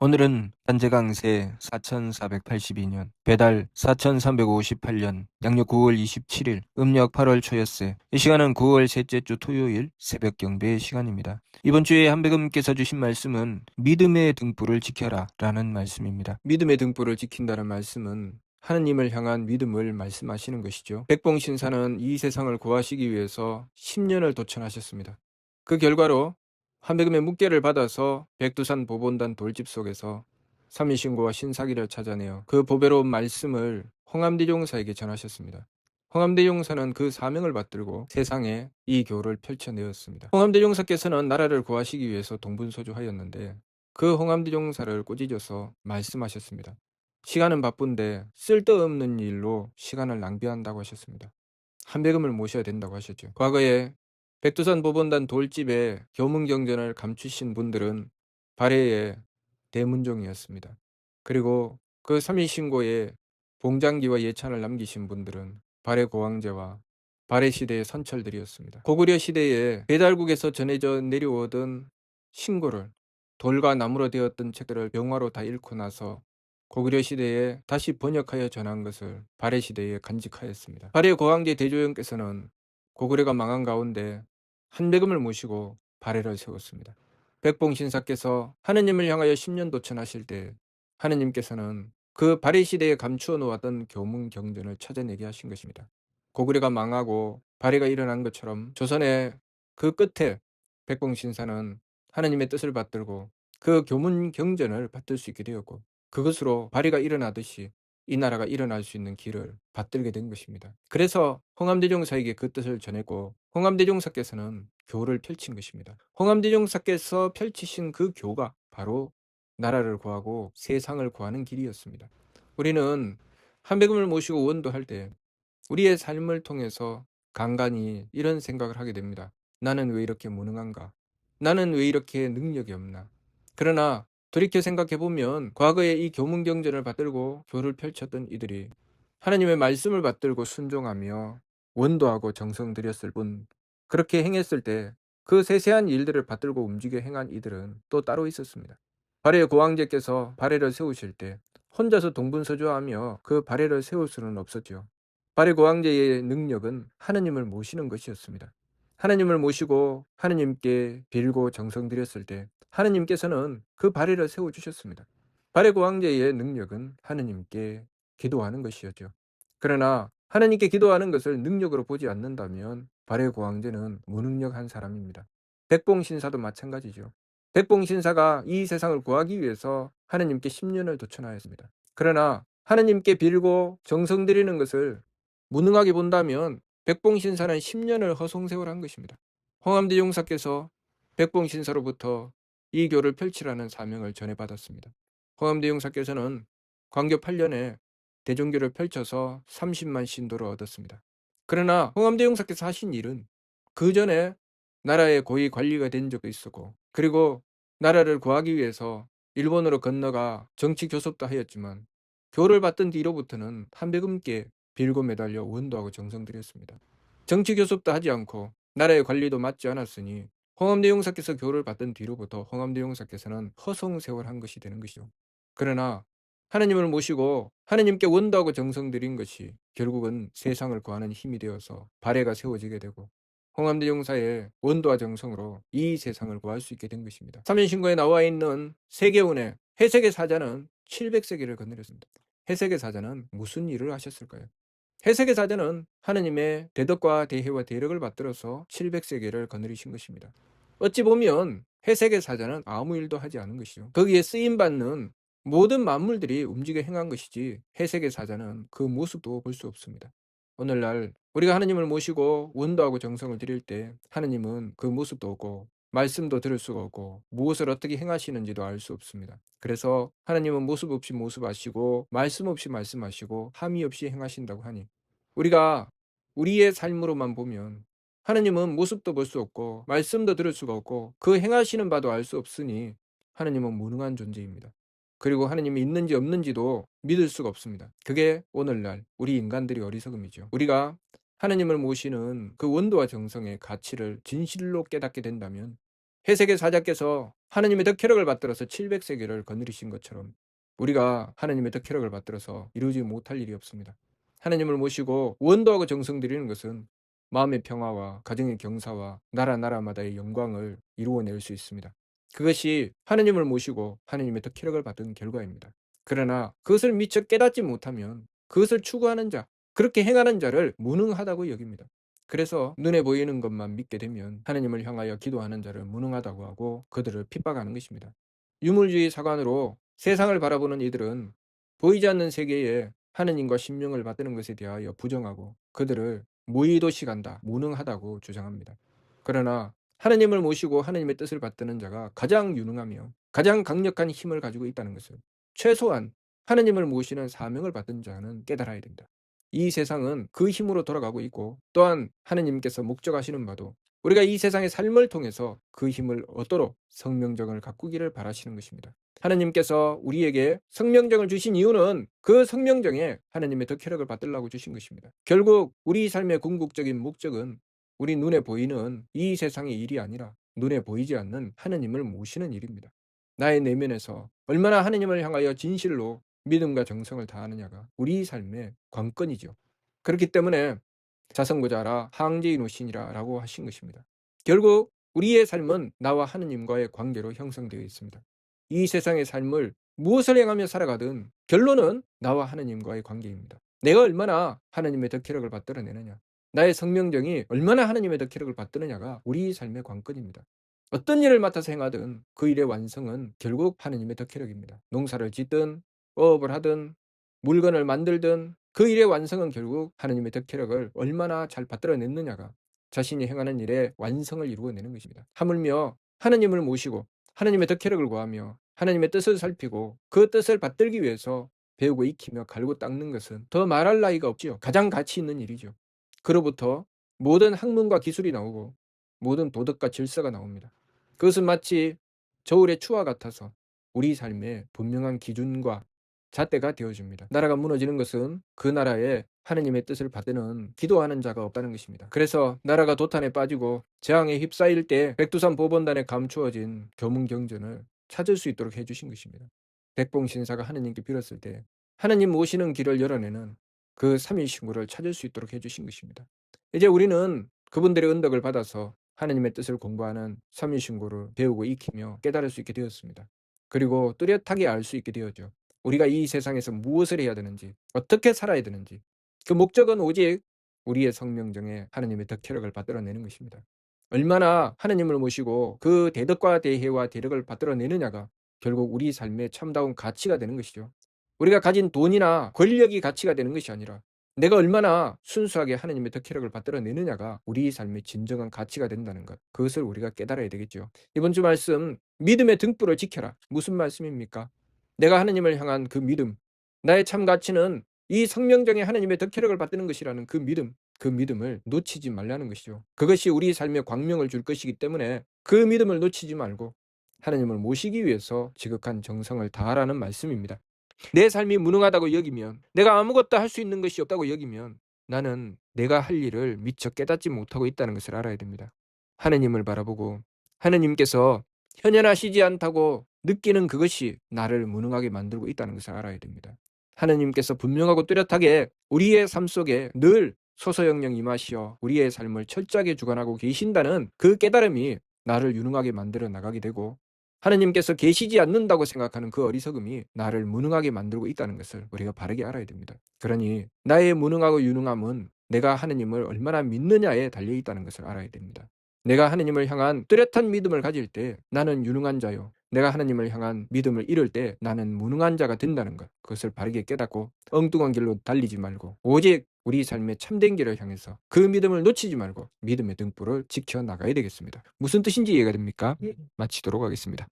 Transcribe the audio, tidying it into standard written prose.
오늘은 현재강세 4482년, 배달 4358년, 양력 9월 27일, 음력 8월 초였세. 이 시간은 9월 셋째 주 토요일 새벽 경배의 시간입니다. 이번 주에 한백음께서 주신 말씀은 믿음의 등불을 지켜라 라는 말씀입니다. 믿음의 등불을 지킨다는 말씀은 하느님을 향한 믿음을 말씀하시는 것이죠. 백봉신사는 이 세상을 구하시기 위해서 10년을 도천하셨습니다. 그 결과로 한백음의 묵계를 받아서 백두산 보본단 돌집 속에서 삼위신고와 신사기를 찾아내어 그 보배로운 말씀을 홍암대종사에게 전하셨습니다. 홍암대종사는 그 사명을 받들고 세상에 이 교를 펼쳐내었습니다. 홍암대종사께서는 나라를 구하시기 위해서 동분서주하였는데 그 홍암대종사를 꾸짖어서 말씀하셨습니다. 시간은 바쁜데 쓸데없는 일로 시간을 낭비한다고 하셨습니다. 한백음을 모셔야 된다고 하셨죠. 과거에 백두산 보본단 돌집에 교문경전을 감추신 분들은 발해의 대문종이었습니다. 그리고 그 삼위신고에 봉장기와 예찬을 남기신 분들은 발해 고황제와 발해 시대의 선철들이었습니다. 고구려 시대에 배달국에서 전해져 내려오던 신고를 돌과 나무로 되었던 책들을 명화로 다 읽고 나서 고구려 시대에 다시 번역하여 전한 것을 발해 시대에 간직하였습니다. 발해 고황제 대조영께서는 고구려가 망한 가운데 한백음을 모시고 발해를 세웠습니다. 백봉신사께서 하느님을 향하여 10년 도천하실 때 하느님께서는 그 발해 시대에 감추어 놓았던 교문 경전을 찾아내게 하신 것입니다. 고구려가 망하고 발해가 일어난 것처럼 조선의 그 끝에 백봉신사는 하느님의 뜻을 받들고 그 교문 경전을 받들 수 있게 되었고 그것으로 발해가 일어나듯이 이 나라가 일어날 수 있는 길을 받들게 된 것입니다. 그래서 홍암대종사에게 그 뜻을 전했고 홍암대종사께서는 교를 펼친 것입니다. 홍암대종사께서 펼치신 그 교가 바로 나라를 구하고 세상을 구하는 길이었습니다. 우리는 한백음을 모시고 원도할 때 우리의 삶을 통해서 간간히 이런 생각을 하게 됩니다. 나는 왜 이렇게 무능한가? 나는 왜 이렇게 능력이 없나? 그러나 돌이켜 생각해보면 과거에 이 교문경전을 받들고 교를 펼쳤던 이들이 하나님의 말씀을 받들고 순종하며 원도하고 정성 들였을 뿐 그렇게 행했을 때 그 세세한 일들을 받들고 움직여 행한 이들은 또 따로 있었습니다. 발해 고황제께서 발해를 세우실 때 혼자서 동분서주하며 그 발해를 세울 수는 없었죠. 발해 고황제의 능력은 하느님을 모시는 것이었습니다. 하느님을 모시고 하느님께 빌고 정성 들였을 때 하느님께서는 그 발해를 세워주셨습니다. 발해 고황제의 능력은 하느님께 기도하는 것이었죠. 그러나 하느님께 기도하는 것을 능력으로 보지 않는다면 발해 고황제는 무능력한 사람입니다. 백봉신사도 마찬가지죠. 백봉신사가 이 세상을 구하기 위해서 하느님께 10년을 도천하였습니다. 그러나 하느님께 빌고 정성 들이는 것을 무능하게 본다면 백봉신사는 10년을 허송세월한 것입니다. 홍암대종사께서 백봉신사로부터 이 교를 펼치라는 사명을 전해받았습니다. 홍암대종사께서는 광교 8년에 대종교를 펼쳐서 30만 신도를 얻었습니다. 그러나 홍암대종사께서 하신 일은 그 전에 나라의 고위 관리가 된 적도 있었고 그리고 나라를 구하기 위해서 일본으로 건너가 정치 교섭도 하였지만 교를 받던 뒤로부터는 한백음께 빌고 매달려 원도하고 정성 들였습니다. 정치 교섭도 하지 않고 나라의 관리도 맡지 않았으니 홍암대종사께서 교를 받던 뒤로부터 홍암대종사께서는 허송세월한 것이 되는 것이죠. 그러나 하느님을 모시고 하느님께 원도하고 정성 들인 것이 결국은 세상을 구하는 힘이 되어서 발해가 세워지게 되고 홍암대종사의 원도와 정성으로 이 세상을 구할 수 있게 된 것입니다. 삼인신고에 나와 있는 세계운의 해세계 사자는 700세계를 거느렸습니다. 해세계 사자는 무슨 일을 하셨을까요? 해세계 사자는 하느님의 대덕과 대혜와 대력을 받들어서 700세계를 거느리신 것입니다. 어찌 보면 해세계 사자는 아무 일도 하지 않은 것이죠. 거기에 쓰임받는 모든 만물들이 움직여 행한 것이지 해세계 사자는 그 모습도 볼 수 없습니다. 오늘날 우리가 하느님을 모시고 원도하고 정성을 드릴 때 하느님은 그 모습도 없고 말씀도 들을 수가 없고 무엇을 어떻게 행하시는지도 알 수 없습니다. 그래서 하느님은 모습 없이 모습하시고 말씀 없이 말씀하시고 함의 없이 행하신다고 하니 우리가 우리의 삶으로만 보면 하느님은 모습도 볼 수 없고 말씀도 들을 수가 없고 그 행하시는 바도 알 수 없으니 하느님은 무능한 존재입니다. 그리고 하느님이 있는지 없는지도 믿을 수가 없습니다. 그게 오늘날 우리 인간들이 어리석음이죠. 우리가 하느님을 모시는 그 원도와 정성의 가치를 진실로 깨닫게 된다면 해세계 사자께서 하느님의 덕혜력을 받들어서 700세계를 거느리신 것처럼 우리가 하느님의 덕혜력을 받들어서 이루지 못할 일이 없습니다. 하느님을 모시고 원도하고 정성 드리는 것은 마음의 평화와 가정의 경사와 나라마다의 영광을 이루어낼 수 있습니다. 그것이 하느님을 모시고 하느님의 덕혜력을 받은 결과입니다. 그러나 그것을 미처 깨닫지 못하면 그것을 추구하는 자, 그렇게 행하는 자를 무능하다고 여깁니다. 그래서 눈에 보이는 것만 믿게 되면 하느님을 향하여 기도하는 자를 무능하다고 하고 그들을 핍박하는 것입니다. 유물주의 사관으로 세상을 바라보는 이들은 보이지 않는 세계에 하느님과 신명을 받드는 것에 대하여 부정하고 그들을 무의도식한다, 무능하다고 주장합니다. 그러나 하느님을 모시고 하느님의 뜻을 받드는 자가 가장 유능하며 가장 강력한 힘을 가지고 있다는 것을 최소한 하느님을 모시는 사명을 받은 자는 깨달아야 됩니다. 이 세상은 그 힘으로 돌아가고 있고 또한 하느님께서 목적하시는 바도 우리가 이 세상의 삶을 통해서 그 힘을 얻도록 성명정을 가꾸기를 바라시는 것입니다. 하느님께서 우리에게 성명정을 주신 이유는 그 성명정에 하느님의 덕혜력을 받으려고 주신 것입니다. 결국 우리 삶의 궁극적인 목적은 우리 눈에 보이는 이 세상의 일이 아니라 눈에 보이지 않는 하느님을 모시는 일입니다. 나의 내면에서 얼마나 하느님을 향하여 진실로 믿음과 정성을 다하느냐가 우리 삶의 관건이죠. 그렇기 때문에 자성고자라 항제이노신이라 라고 하신 것입니다. 결국 우리의 삶은 나와 하느님과의 관계로 형성되어 있습니다. 이 세상의 삶을 무엇을 행하며 살아가든 결론은 나와 하느님과의 관계입니다. 내가 얼마나 하느님의 덕혜력을 받들어내느냐, 나의 성명정이 얼마나 하느님의 덕혜력을 받드느냐가 우리 삶의 관건입니다. 어떤 일을 맡아서 행하든 그 일의 완성은 결국 하느님의 덕혜력입니다. 농사를 짓든 어업을 하든 물건을 만들든 그 일의 완성은 결국 하느님의 덕혜력을 얼마나 잘 받들어냈느냐가 자신이 행하는 일의 완성을 이루어내는 것입니다. 하물며 하느님을 모시고 하느님의 덕혜력을 구하며 하느님의 뜻을 살피고 그 뜻을 받들기 위해서 배우고 익히며 갈고 닦는 것은 더 말할 나위가 없지요. 가장 가치 있는 일이죠. 그로부터 모든 학문과 기술이 나오고 모든 도덕과 질서가 나옵니다. 그것은 마치 저울의 추와 같아서 우리 삶의 분명한 기준과 잣대가 되어줍니다. 나라가 무너지는 것은 그 나라에 하느님의 뜻을 받드는 기도하는 자가 없다는 것입니다. 그래서 나라가 도탄에 빠지고 재앙에 휩싸일 때 백두산 보본단에 감추어진 교문경전을 찾을 수 있도록 해주신 것입니다. 백봉신사가 하느님께 빌었을 때 하느님 모시는 길을 열어내는 그 삼일신고를 찾을 수 있도록 해주신 것입니다. 이제 우리는 그분들의 은덕을 받아서 하느님의 뜻을 공부하는 삼일신고를 배우고 익히며 깨달을 수 있게 되었습니다. 그리고 뚜렷하게 알 수 있게 되었죠. 우리가 이 세상에서 무엇을 해야 되는지, 어떻게 살아야 되는지, 그 목적은 오직 우리의 성명정에 하느님의 덕혜력을 받들어내는 것입니다. 얼마나 하느님을 모시고 그 대덕과 대혜와 대력을 받들어내느냐가 결국 우리 삶의 참다운 가치가 되는 것이죠. 우리가 가진 돈이나 권력이 가치가 되는 것이 아니라 내가 얼마나 순수하게 하느님의 덕혜력을 받들어내느냐가 우리 삶의 진정한 가치가 된다는 것, 그것을 우리가 깨달아야 되겠죠. 이번 주 말씀, 믿음의 등불을 지켜라. 무슨 말씀입니까? 내가 하느님을 향한 그 믿음, 나의 참 가치는 이 성명정에 하느님의 덕혜력을 받드는 것이라는 그 믿음, 그 믿음을 놓치지 말라는 것이죠. 그것이 우리 삶에 광명을 줄 것이기 때문에 그 믿음을 놓치지 말고 하느님을 모시기 위해서 지극한 정성을 다하라는 말씀입니다. 내 삶이 무능하다고 여기면, 내가 아무것도 할 수 있는 것이 없다고 여기면 나는 내가 할 일을 미처 깨닫지 못하고 있다는 것을 알아야 됩니다. 하느님을 바라보고 하느님께서 현현하시지 않다고 느끼는 그것이 나를 무능하게 만들고 있다는 것을 알아야 됩니다. 하느님께서 분명하고 뚜렷하게 우리의 삶 속에 늘 소소영령 임하시어 우리의 삶을 철저하게 주관하고 계신다는 그 깨달음이 나를 유능하게 만들어 나가게 되고, 하느님께서 계시지 않는다고 생각하는 그 어리석음이 나를 무능하게 만들고 있다는 것을 우리가 바르게 알아야 됩니다. 그러니 나의 무능하고 유능함은 내가 하느님을 얼마나 믿느냐에 달려 있다는 것을 알아야 됩니다. 내가 하느님을 향한 뚜렷한 믿음을 가질 때 나는 유능한 자요, 내가 하느님을 향한 믿음을 잃을 때 나는 무능한 자가 된다는 것, 그것을 바르게 깨닫고 엉뚱한 길로 달리지 말고 오직 우리 삶의 참된 길을 향해서 그 믿음을 놓치지 말고 믿음의 등불을 지켜나가야 되겠습니다. 무슨 뜻인지 이해가 됩니까? 마치도록 하겠습니다.